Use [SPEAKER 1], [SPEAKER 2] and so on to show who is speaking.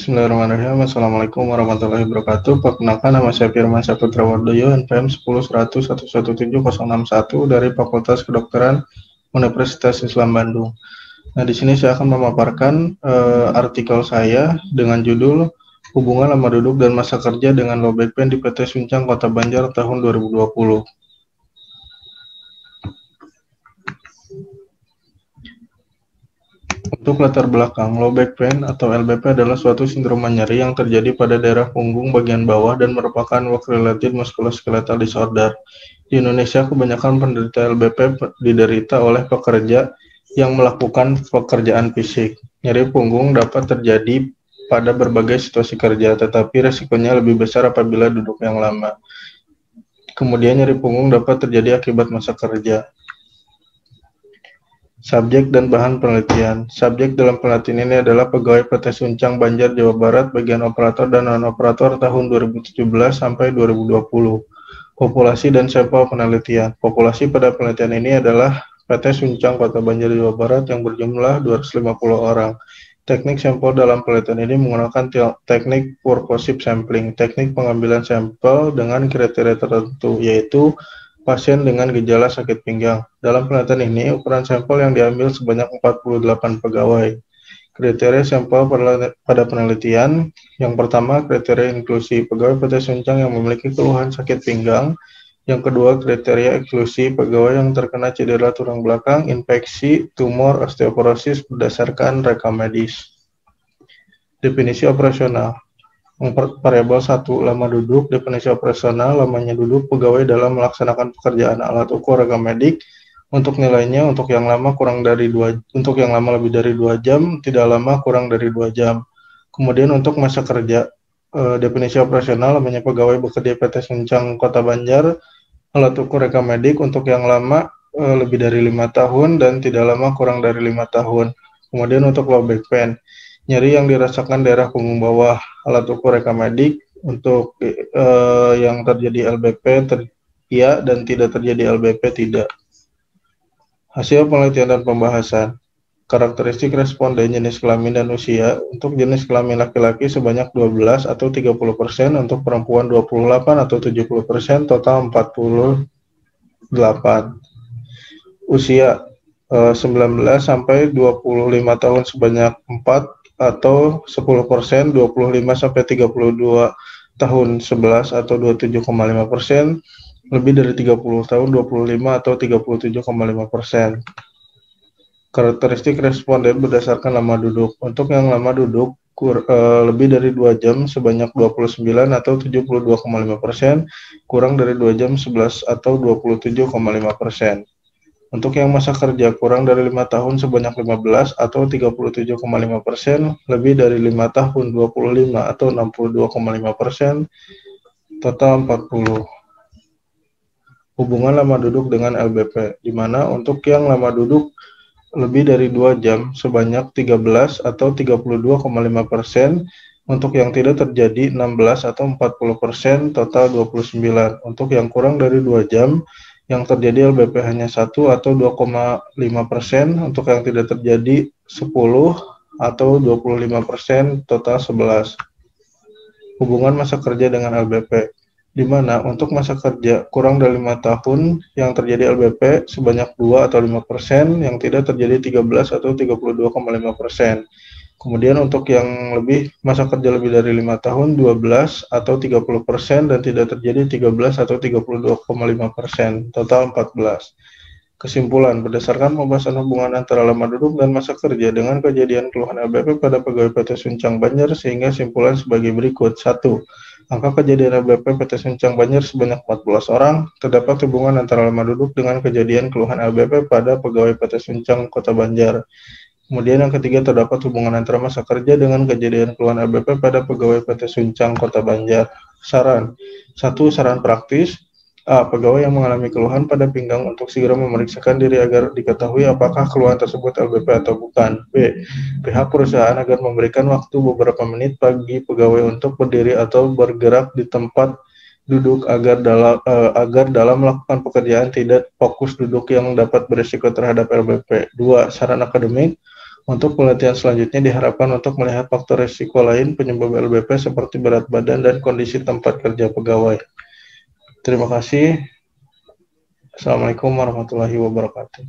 [SPEAKER 1] Bismillahirrahmanirrahim. Assalamualaikum warahmatullahi wabarakatuh. Perkenalkan, nama saya Firman Saputra Wardoyo, NPM 10.100.117.061 dari Fakultas Kedokteran Universitas Islam Bandung. Nah, di sini saya akan memaparkan artikel saya dengan judul Hubungan Lama Duduk dan Masa Kerja dengan Low Back Pain di PT Suncang Kota Banjar tahun 2020. Untuk latar belakang, low back pain atau LBP adalah suatu sindroma nyeri yang terjadi pada daerah punggung bagian bawah dan merupakan work-related musculoskeletal disorder. Di Indonesia, kebanyakan penderita LBP diderita oleh pekerja yang melakukan pekerjaan fisik. Nyeri punggung dapat terjadi pada berbagai situasi kerja, tetapi resikonya lebih besar apabila duduk yang lama. Kemudian nyeri punggung dapat terjadi akibat masa kerja. Subjek dan bahan penelitian. Subjek dalam penelitian ini adalah pegawai PT Suncang Banjar Jawa Barat bagian operator dan non-operator tahun 2017 sampai 2020. Populasi dan sampel penelitian. Populasi pada penelitian ini adalah PT Suncang Kota Banjar Jawa Barat yang berjumlah 250 orang. Teknik sampel dalam penelitian ini menggunakan teknik purposive sampling, teknik pengambilan sampel dengan kriteria tertentu, yaitu pasien dengan gejala sakit pinggang. Dalam penelitian ini, ukuran sampel yang diambil sebanyak 48 pegawai. Kriteria sampel pada penelitian, yang pertama kriteria inklusi, pegawai PT Suncang yang memiliki keluhan sakit pinggang. Yang kedua, kriteria eksklusi, pegawai yang terkena cedera tulang belakang, infeksi, tumor, osteoporosis berdasarkan rekam medis. Definisi operasional. Variabel 1, lama duduk. Definisi operasional, lamanya duduk pegawai dalam melaksanakan pekerjaan. Alat ukur rekam medik. Untuk nilainya, untuk yang lama lebih dari 2 jam, tidak lama kurang dari 2 jam. Kemudian untuk masa kerja, definisi operasional, lamanya pegawai bekerja PT Suncang Kota Banjar. Alat ukur rekam medik untuk yang lama lebih dari 5 tahun dan tidak lama kurang dari 5 tahun. Kemudian untuk low back pain, nyeri yang dirasakan daerah punggung bawah. Alat ukur rekam medik untuk yang terjadi LBP iya dan tidak terjadi LBP tidak. Hasil penelitian dan pembahasan. Karakteristik responden jenis kelamin dan usia. Untuk jenis kelamin laki-laki sebanyak 12 atau 30%, untuk perempuan 28 atau 70%, total 48. Usia 19 sampai 25 tahun sebanyak 4 atau 10%, 25 sampai 32 tahun 11 atau 27,5%, lebih dari 30 tahun 25 atau 37,5%. Karakteristik responden berdasarkan lama duduk. Untuk yang lama duduk lebih dari 2 jam sebanyak 29 atau 72,5%, kurang dari 2 jam 11 atau 27,5%. Untuk yang masa kerja kurang dari 5 tahun sebanyak 15 atau 37,5%, lebih dari 5 tahun 25 atau 62,5%, total 40. Hubungan lama duduk dengan LBP, di mana untuk yang lama duduk lebih dari 2 jam sebanyak 13 atau 32,5%, untuk yang tidak terjadi 16 atau 40%, total 29. Untuk yang kurang dari 2 jam, yang terjadi LBP hanya 1 atau 2,5%, untuk yang tidak terjadi 10 atau 25%, total 11. Hubungan masa kerja dengan LBP, di mana untuk masa kerja kurang dari 5 tahun yang terjadi LBP sebanyak 2 atau 5%, yang tidak terjadi 13 atau 32,5%. Kemudian untuk yang masa kerja lebih dari 5 tahun 12 atau 30% dan tidak terjadi 13 atau 32,5%, total 14. Kesimpulan, berdasarkan pembahasan hubungan antara lama duduk dan masa kerja dengan kejadian keluhan LBP pada pegawai PT Suncang Banjar, sehingga simpulan sebagai berikut. 1. Angka kejadian LBP PT Suncang Banjar sebanyak 14 orang. Terdapat hubungan antara lama duduk dengan kejadian keluhan LBP pada pegawai PT Suncang Kota Banjar. Kemudian yang ketiga, terdapat hubungan antara masa kerja dengan kejadian keluhan LBP pada pegawai PT Suncang Kota Banjar. Saran. 1. Saran praktis. A. Pegawai yang mengalami keluhan pada pinggang untuk segera memeriksakan diri agar diketahui apakah keluhan tersebut LBP atau bukan. B. Pihak perusahaan agar memberikan waktu beberapa menit bagi pegawai untuk berdiri atau bergerak di tempat duduk agar dalam melakukan pekerjaan tidak fokus duduk yang dapat berisiko terhadap LBP. 2. Saran akademik. Untuk pelatihan selanjutnya diharapkan untuk melihat faktor risiko lain penyebab LBP seperti berat badan dan kondisi tempat kerja pegawai. Terima kasih. Assalamualaikum warahmatullahi wabarakatuh.